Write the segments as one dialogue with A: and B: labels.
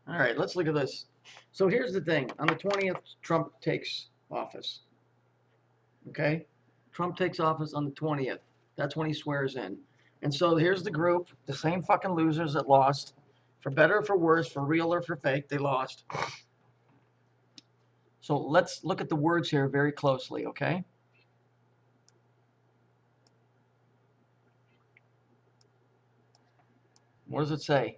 A: All right, let's look at this. So here's the thing. On the 20th, Trump takes office. Okay? Trump takes office on the 20th. That's when he swears in. And so here's the group, the same fucking losers that lost. For better or for worse, for real or for fake, they lost. So let's look at the words here very closely, okay? What does it say?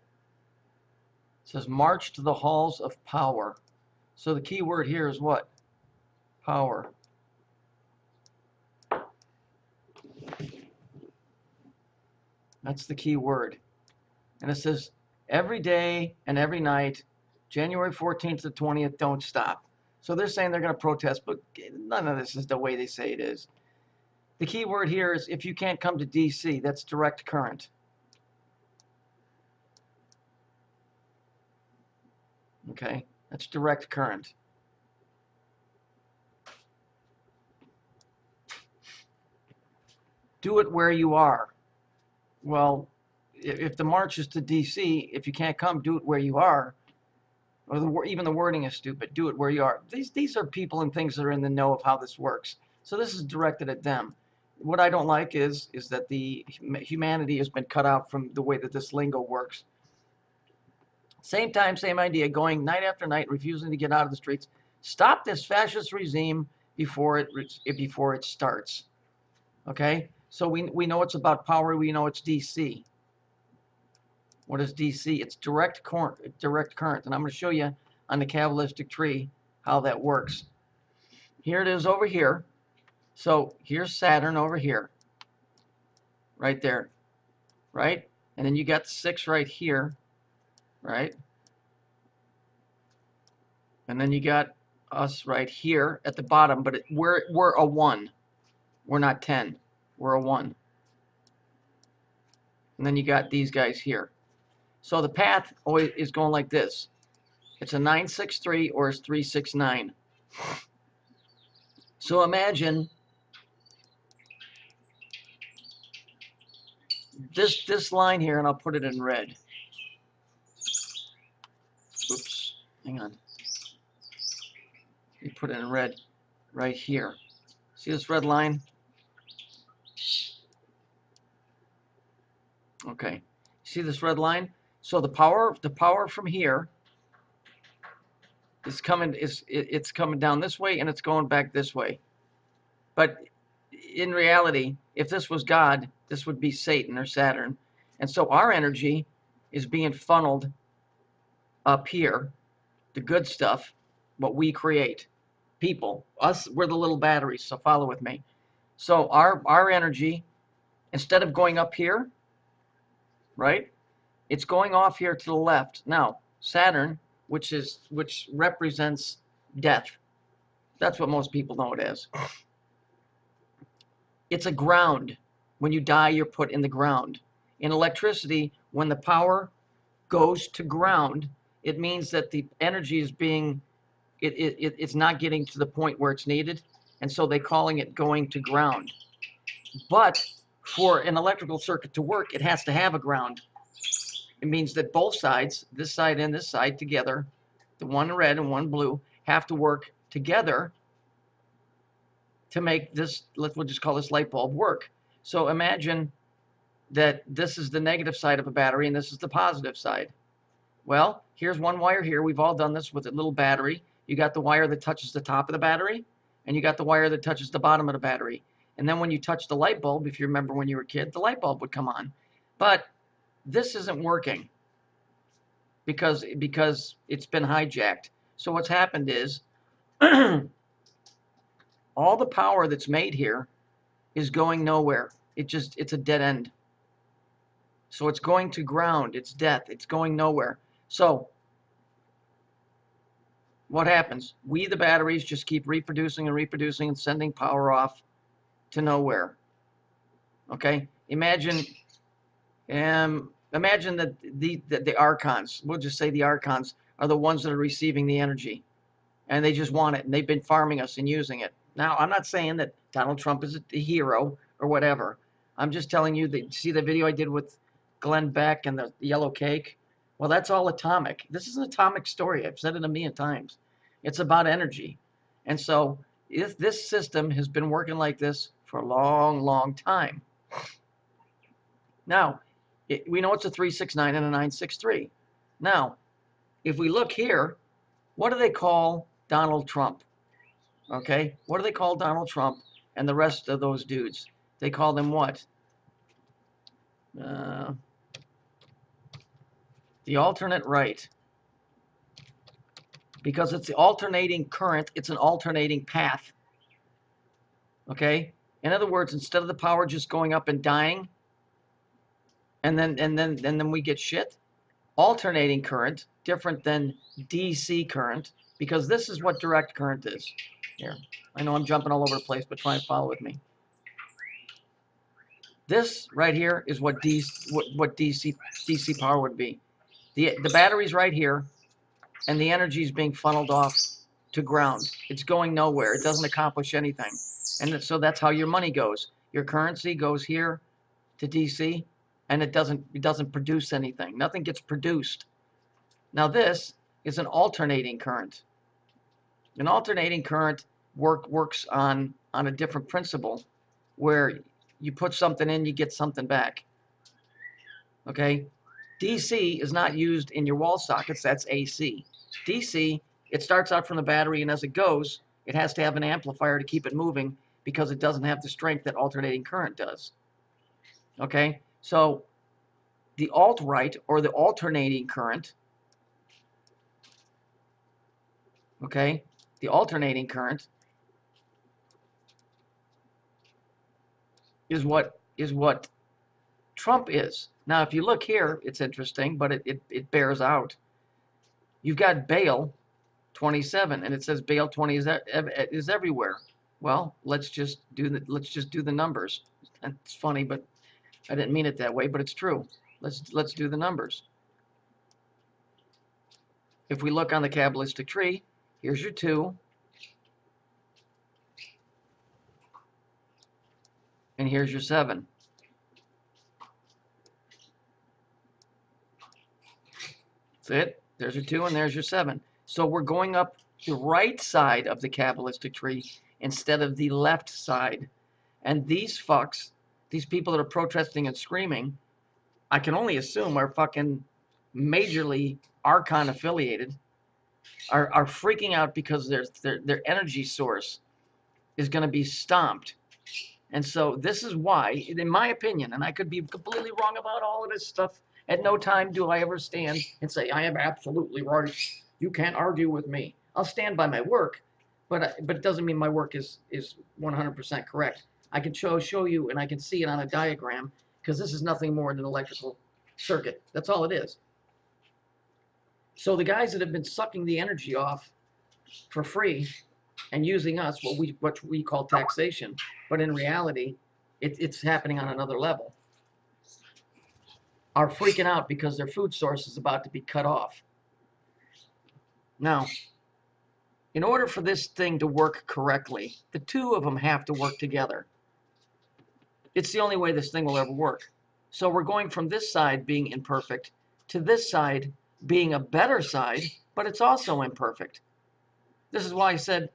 A: It says, march to the halls of power. So the key word here is what? Power. That's the key word. And it says, every day and every night, January 14th to 20th, don't stop. So they're saying they're going to protest, but none of this is the way they say it is. The key word here is if you can't come to DC, that's direct current. Okay, that's direct current. Do it where you are. Well, if the march is to DC, if you can't come, do it where you are. Or even the wording is stupid. Do it where you are. These are people and things that are in the know of how this works. So this is directed at them. What I don't like is that the humanity has been cut out from the way that this lingo works. Same time, same idea, going night after night, refusing to get out of the streets. Stop this fascist regime before it starts. Okay? So we know it's about power. We know it's DC. What is DC? It's direct current. And I'm going to show you on the Kabbalistic tree how that works. Here it is over here. So here's Saturn over here. Right there. Right? And then you got 6 right here. Right? And then you got us right here at the bottom, but we're a 1. We're not 10. We're a 1. And then you got these guys here. So the path always is going like this. It's a 963 or it's 369. So imagine this line here, and I'll put it in red. Oops, hang on. You put it in red right here. See this red line? Okay. See this red line? So the power from here is coming it's coming down this way and it's going back this way. But in reality, if this was God, this would be Satan or Saturn. And so our energy is being funneled up here, the good stuff, what we create. People, us, we're the little batteries, so follow with me. So our energy, instead of going up here, right? It's going off here to the left. Now, Saturn, which represents death. That's what most people know it as. It's a ground. When you die, you're put in the ground. In electricity, when the power goes to ground, it means that the energy is being, it's not getting to the point where it's needed, and so they're calling it going to ground. But for an electrical circuit to work, it has to have a ground. It means that both sides, this side and this side together, the one red and one blue, have to work together to make this, we'll just call this light bulb work. So imagine that this is the negative side of a battery and this is the positive side. Well, here's one wire here. We've all done this with a little battery. You got the wire that touches the top of the battery, and you got the wire that touches the bottom of the battery. And then when you touch the light bulb, if you remember when you were a kid, the light bulb would come on. But this isn't working because it's been hijacked. So what's happened is all the power that's made here is going nowhere. It's a dead end. So it's going to ground. It's death. It's going nowhere. So what happens? We, the batteries, just keep reproducing and reproducing and sending power off to nowhere. Okay? Imagine that the archons, we'll just say the archons, are the ones that are receiving the energy. And they just want it. And they've been farming us and using it. Now, I'm not saying that Donald Trump is a hero or whatever. I'm just telling you that, see the video I did with Glenn Beck and the yellow cake? Well, that's all atomic. This is an atomic story. I've said it a million times. It's about energy. And so if this system has been working like this for a long, long time. Now, we know it's a 369 and a 963. Now, if we look here, what do they call Donald Trump? Okay, what do they call Donald Trump and the rest of those dudes? They call them what? The alternate right. Because it's the alternating current, it's an alternating path. Okay? In other words, instead of the power just going up and dying, and then we get shit, alternating current, different than DC current, because this is what direct current is. Here, I know I'm jumping all over the place, but try and follow with me. This right here is what DC power would be. The battery's right here, and the energy is being funneled off to ground. It's going nowhere. It doesn't accomplish anything. And so that's how your money goes. Your currency goes here to DC, and it doesn't produce anything. Nothing gets produced. Now this is an alternating current. An alternating current works on a different principle, where you put something in, you get something back. Okay? DC is not used in your wall sockets. That's AC. DC, it starts out from the battery, and as it goes, it has to have an amplifier to keep it moving because it doesn't have the strength that alternating current does. Okay? So the alt-right, or the alternating current, okay, the alternating current is what Trump is. Now, if you look here, it's interesting, but it bears out. You've got Bale 27, and it says Bale 20 is everywhere. Well, let's just do the numbers. It's funny, but I didn't mean it that way, but it's true. Let's do the numbers. If we look on the Kabbalistic tree, here's your 2, and here's your 7. That's it. There's your 2, and there's your 7. So we're going up the right side of the Kabbalistic tree instead of the left side. And these fucks, these people that are protesting and screaming, I can only assume are fucking majorly Archon affiliated, are freaking out because their energy source is going to be stomped. And so this is why, in my opinion, and I could be completely wrong about all of this stuff, at no time do I ever stand and say, I am absolutely right. You can't argue with me. I'll stand by my work, but it doesn't mean my work is 100% correct. I can show you, and I can see it on a diagram, because this is nothing more than an electrical circuit. That's all it is. So the guys that have been sucking the energy off for free and using us, what we call taxation, but in reality, it's happening on another level, are freaking out because their food source is about to be cut off. Now, in order for this thing to work correctly, the two of them have to work together. It's the only way this thing will ever work. So we're going from this side being imperfect to this side being a better side, but it's also imperfect. This is why I said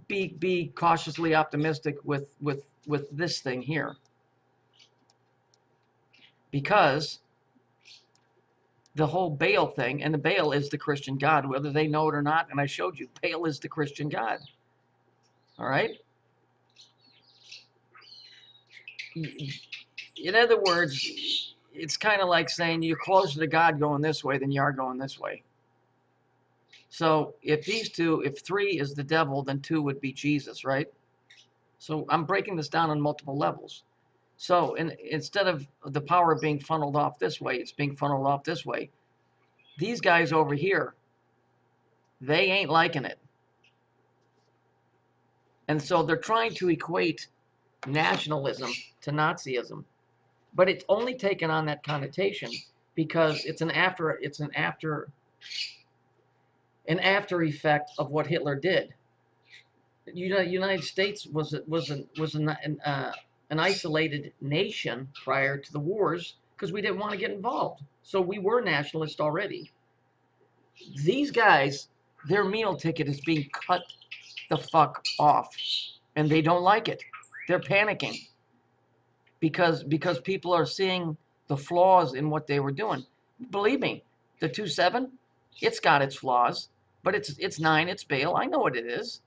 A: be cautiously optimistic with this thing here. Because the whole Baal thing, and the Baal is the Christian God, whether they know it or not, and I showed you, Baal is the Christian God. All right? In other words, it's kind of like saying you're closer to God going this way than you are going this way. So if these two, if 3 is the devil, then 2 would be Jesus, right? So I'm breaking this down on multiple levels. So instead of the power being funneled off this way, it's being funneled off this way. These guys over here, they ain't liking it. And so they're trying to equate nationalism to Nazism. But it's only taken on that connotation because it's an after effect of what Hitler did. The United States was an isolated nation prior to the wars because we didn't want to get involved. So we were nationalist already. These guys, their meal ticket is being cut the fuck off, and they don't like it. They're panicking because people are seeing the flaws in what they were doing. Believe me, the 2.7, it's got its flaws, but it's 9, it's bail. I know what it is,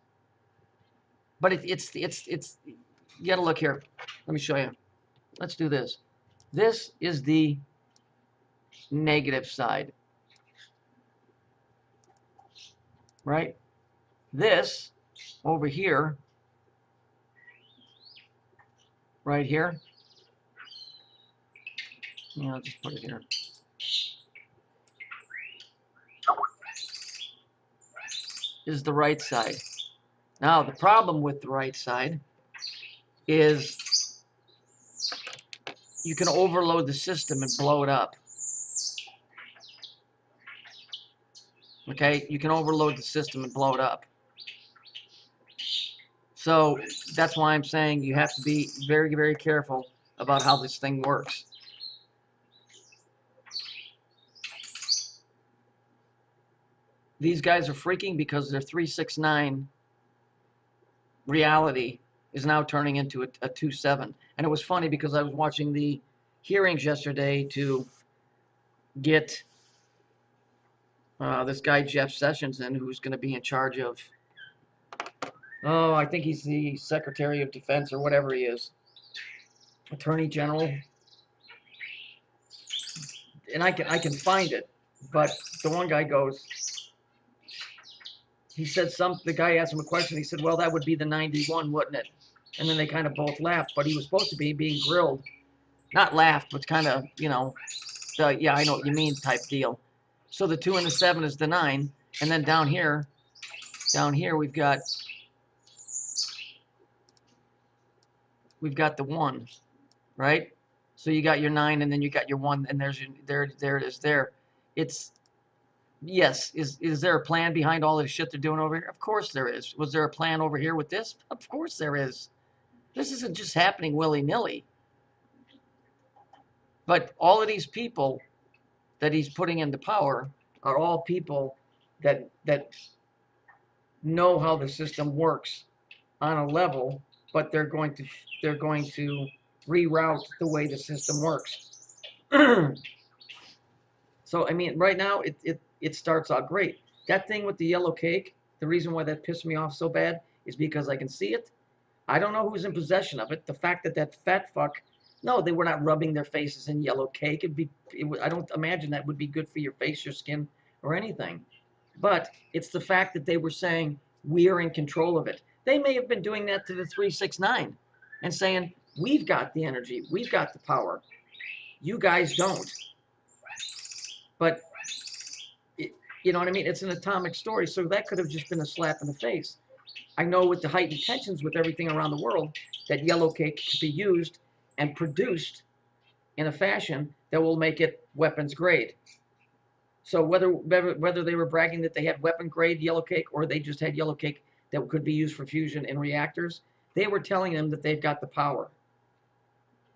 A: but it's you gotta look here. Let me show you. Let's do this. This is the negative side, right? This over here, right here. Yeah, I'll just put it here. Is the right side. Now, the problem with the right side is you can overload the system and blow it up. Okay, you can overload the system and blow it up. So that's why I'm saying you have to be very, very careful about how this thing works. These guys are freaking because their 369 reality is now turning into a 2.7. And it was funny because I was watching the hearings yesterday to get this guy Jeff Sessions in, who's going to be in charge of, I think he's the Secretary of Defense or whatever he is, Attorney General. And I can find it, but the one guy goes, he said the guy asked him a question. He said, well, that would be the 91, wouldn't it? And then they kind of both laughed, but he was supposed to be being grilled. Not laughed, but kind of, you know, yeah, I know what you mean type deal. So the 2 and the 7 is the 9. And then down here we've got the 1, right? So you got your 9 and then you got your 1, and there it is there. It's, yes, is there a plan behind all the shit they're doing over here? Of course there is. Was there a plan over here with this? Of course there is. This isn't just happening willy-nilly. But all of these people that he's putting into power are all people that know how the system works on a level, but they're going to reroute the way the system works. So I mean, right now it starts out great. That thing with the yellow cake, the reason why that pissed me off so bad is because I can see it. I don't know who's in possession of it. The fact that fat fuck, no, they were not rubbing their faces in yellow cake. I don't imagine that would be good for your face, your skin, or anything. But it's the fact that they were saying, we are in control of it. They may have been doing that to the 369 and saying, we've got the energy, we've got the power. You guys don't. But, you know what I mean? It's an atomic story, so that could have just been a slap in the face. I know with the heightened tensions with everything around the world, that yellow cake could be used and produced in a fashion that will make it weapons grade. So whether they were bragging that they had weapon grade yellow cake or they just had yellow cake that could be used for fusion in reactors, they were telling them that they've got the power.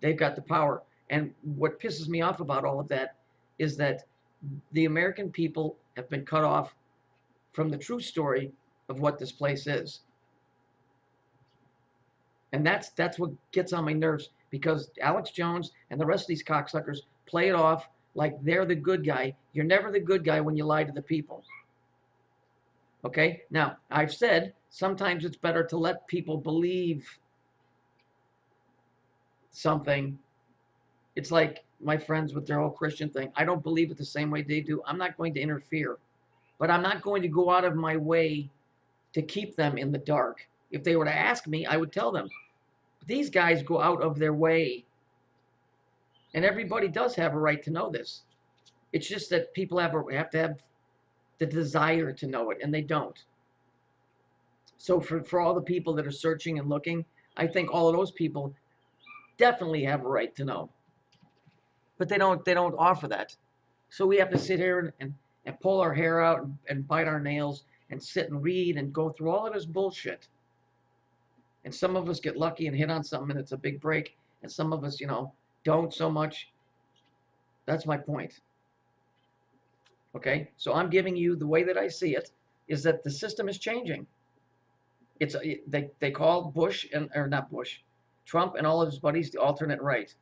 A: They've got the power. And what pisses me off about all of that is that the American people have been cut off from the true story of what this place is. And that's what gets on my nerves, because Alex Jones and the rest of these cocksuckers play it off like they're the good guy. You're never the good guy when you lie to the people. Okay? Now, I've said sometimes it's better to let people believe something. It's like my friends with their whole Christian thing. I don't believe it the same way they do. I'm not going to interfere. But I'm not going to go out of my way to keep them in the dark. If they were to ask me, I would tell them. But these guys go out of their way. And everybody does have a right to know this. It's just that people have to have the desire to know it, and they don't. So for all the people that are searching and looking, I think all of those people definitely have a right to know. But they don't offer that. So we have to sit here and pull our hair out and bite our nails and sit and read and go through all of this bullshit. And some of us get lucky and hit on something and it's a big break. And some of us, you know, don't so much. That's my point. Okay, so I'm giving you the way that I see it is that the system is changing. They call Bush or not Bush, Trump and all of his buddies the alternate right.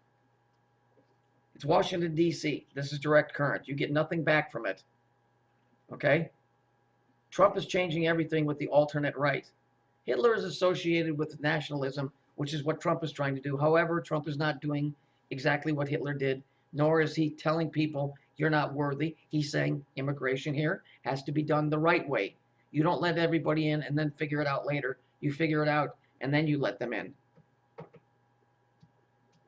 A: It's Washington D.C. This is direct current. You get nothing back from it. Okay, Trump is changing everything with the alternate right. Hitler is associated with nationalism, which is what Trump is trying to do. However, Trump is not doing exactly what Hitler did, nor is he telling people you're not worthy. He's saying immigration here has to be done the right way. You don't let everybody in and then figure it out later. You figure it out and then you let them in.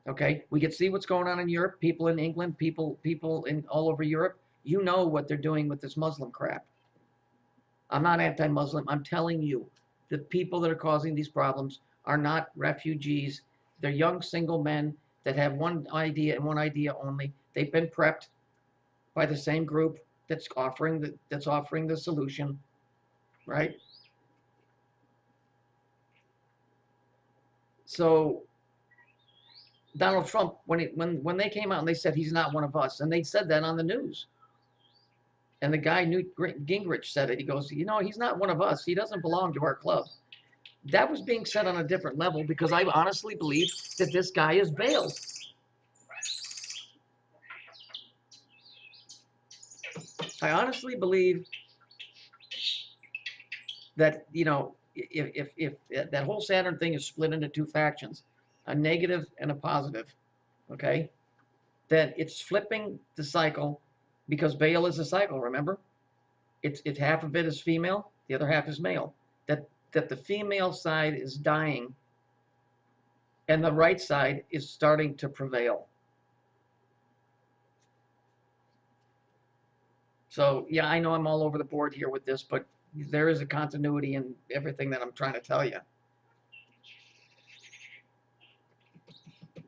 A: Okay, we can see what's going on in Europe. People in England, people in all over Europe. You know what they're doing with this Muslim crap. I'm not anti-Muslim. I'm telling you, the people that are causing these problems are not refugees. They're young single men that have one idea and one idea only. They've been prepped by the same group that's offering the solution, right? So Donald Trump, when they came out and they said he's not one of us, and they said that on the news. And the guy, Newt Gingrich, said it. He goes, you know, he's not one of us. He doesn't belong to our club. That was being said on a different level because I honestly believe that this guy is veiled. I honestly believe that, you know, if that whole Saturn thing is split into two factions, a negative and a positive, okay, then it's flipping the cycle because Baal is a cycle, remember? It's half of it is female, the other half is male. That the female side is dying and the right side is starting to prevail. So, yeah, I know I'm all over the board here with this, but there is a continuity in everything that I'm trying to tell you.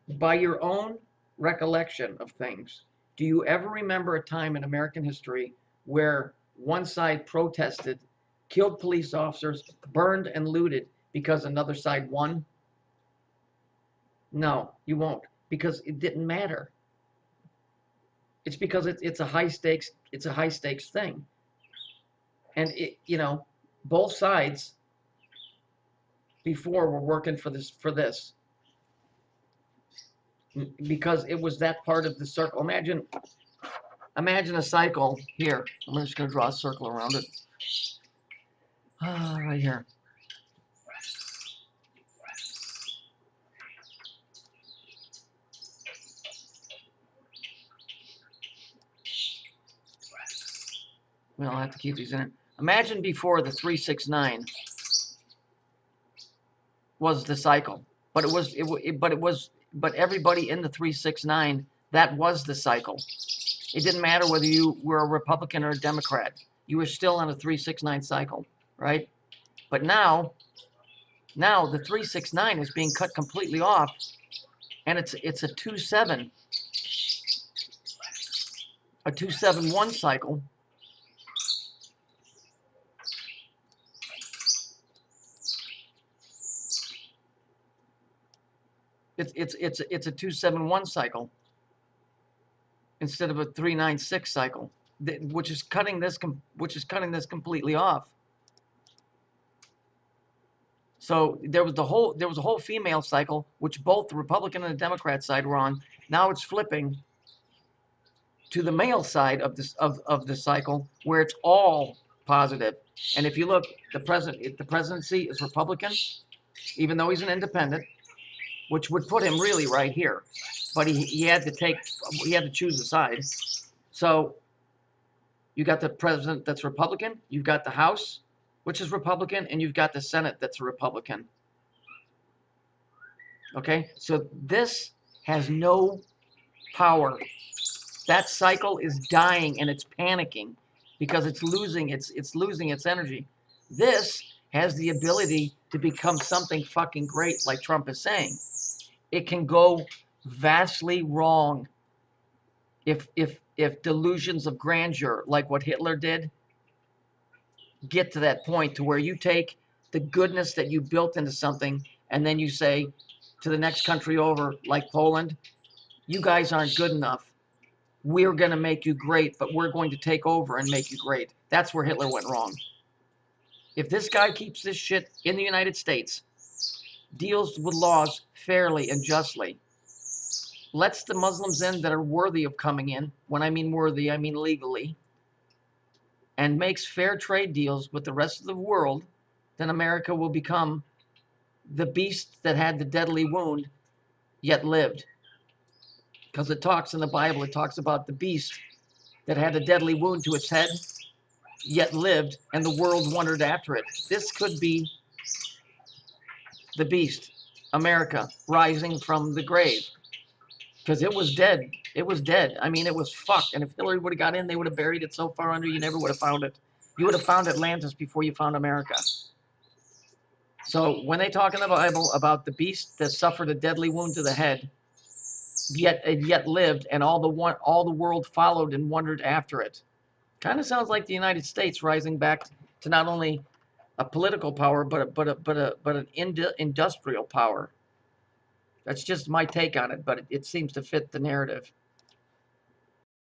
A: By your own recollection of things, do you ever remember a time in American history where one side protested, killed police officers, burned and looted because another side won? No, you won't, because it didn't matter. It's because it's a high stakes thing. And you know, both sides before were working for this because it was that part of the circle. Imagine a cycle here. I'm just going to draw a circle around it. Right here. Well, I'll have to keep these in it. Imagine before the 369 was the cycle, but everybody in the 369, that was the cycle. It didn't matter whether you were a Republican or a Democrat. You were still on a 369 cycle, right? But now the 369 is being cut completely off, and it's a 271 cycle. It's a 271 cycle instead of a 396 cycle, which is cutting this completely off. So there was a whole female cycle, which both the Republican and the Democrat side were on. Now it's flipping to the male side of the cycle, where it's all positive. And if you look, the presidency is Republican, even though he's an independent, which would put him really right here. But he had to choose a side. So you got the president that's Republican, you've got the House, which is Republican, and you've got the Senate that's a Republican. Okay, so this has no power. That cycle is dying and it's panicking because it's losing its energy. This has the ability to become something fucking great, like Trump is saying. It can go vastly wrong if delusions of grandeur, like what Hitler did, get to that point to where you take the goodness that you built into something and then you say to the next country over, like Poland, you guys aren't good enough. we're going to make you great, but we're going to take over and make you great. That's where Hitler went wrong. If this guy keeps this shit in the United States, deals with laws fairly and justly, lets the Muslims in that are worthy of coming in, when I mean worthy, I mean legally, and makes fair trade deals with the rest of the world, then America will become the beast that had the deadly wound, yet lived. Because it talks in the Bible, it talks about the beast that had a deadly wound to its head, yet lived, and the world wondered after it. This could be the beast, America, rising from the grave. Because it was dead. It was dead. I mean, it was fucked. And if Hillary would have got in, they would have buried it so far under, you never would have found it. You would have found Atlantis before you found America. So when they talk in the Bible about the beast that suffered a deadly wound to the head, yet lived, and all the world followed and wondered after it, kind of sounds like the United States rising back to not only a political power but an industrial power. That's just my take on it, but it seems to fit the narrative.